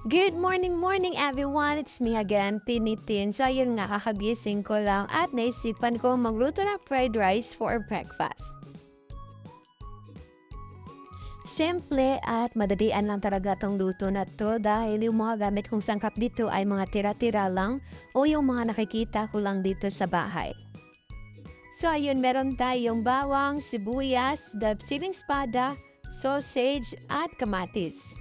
Good morning everyone! It's me again, Tinitin. So ayun nga, kakagising ko lang at naisipan ko magluto ng fried rice for breakfast. Simple at madalian lang talaga tong luto na to dahil yung mga gamit kong sangkap dito ay mga tira-tira lang o yung mga nakikita ko lang dito sa bahay. So ayun, meron tayong bawang, sibuyas, siling espada, sausage at kamatis.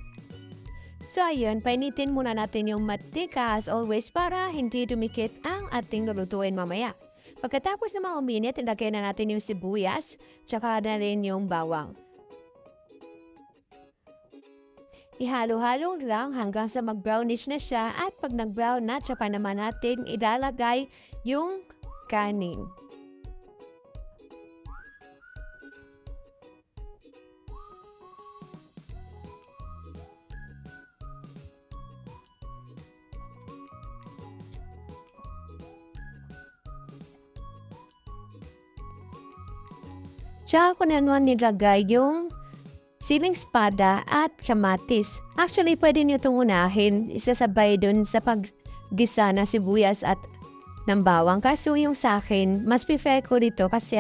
So ayun, painitin muna natin yung mantika as always para hindi dumikit ang ating lulutuin mamaya. Pagkatapos na uminit, ilagay na natin yung sibuyas, tsaka na rin yung bawang. Ihalo-halo lang hanggang sa mag-brownish na siya at pag nag-brown na, tsaka naman natin ilalagay yung kanin. Tsaka ko na naman nilagay yung siling espada at kamatis. Actually, pwede nyo itong unahin, isasabay dun sa paggisa na sibuyas at ng bawang. Kaso yung sa akin, mas prefer ko dito kasi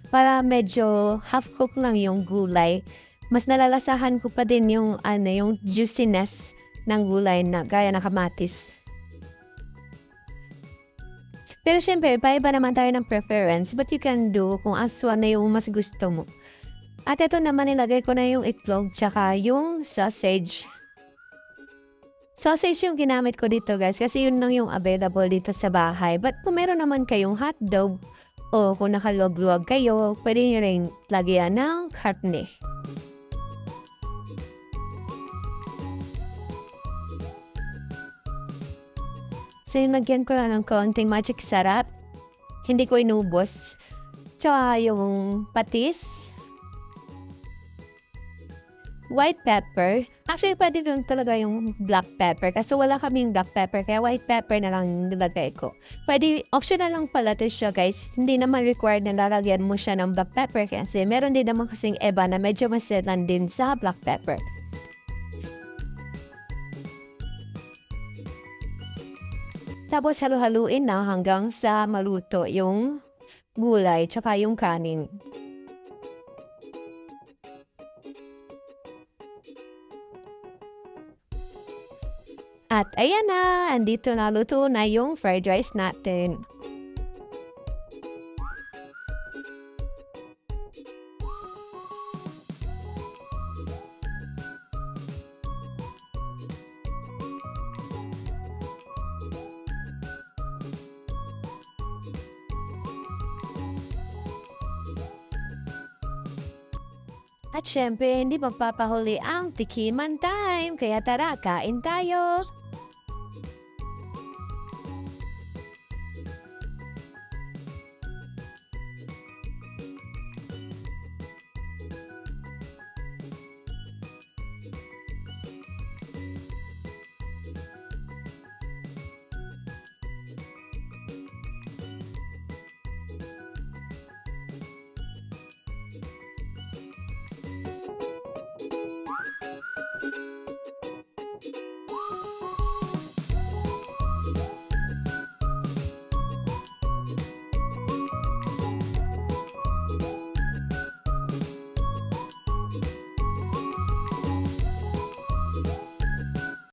para medyo half-cook lang yung gulay. Mas nalalasahan ko pa din yung juiciness ng gulay na gaya ng kamatis. Pero syempre, iba naman tayo ng preference, but you can do kung aswan na yung mas gusto mo. At ito naman, nilagay ko na yung itlog tsaka yung sausage. Sausage yung ginamit ko dito guys kasi yun lang yung available dito sa bahay. But kung meron naman kayong hotdog o kung nakalog-log kayo, pwede nyo rin lagyan ng karne. So yung lagyan ko lang ng konting magic sarap. Hindi ko inubos. Tsaka yung patis. White pepper. Actually, pwede rin talaga yung black pepper. Kasi wala kaming black pepper. Kaya white pepper na lang nilagay ko. Pwede, optional lang pala to siya guys. Hindi naman required na lalagyan mo siya ng black pepper. Kasi meron din naman kasing iba na medyo maselan din sa black pepper. Tapos halu-haluin na hanggang sa maluto yung gulay tsaka yung kanin. At ayan na, andito na luto na yung fried rice natin. At syempre, hindi magpapahuli ang tikiman time. Kaya tara, kain tayo!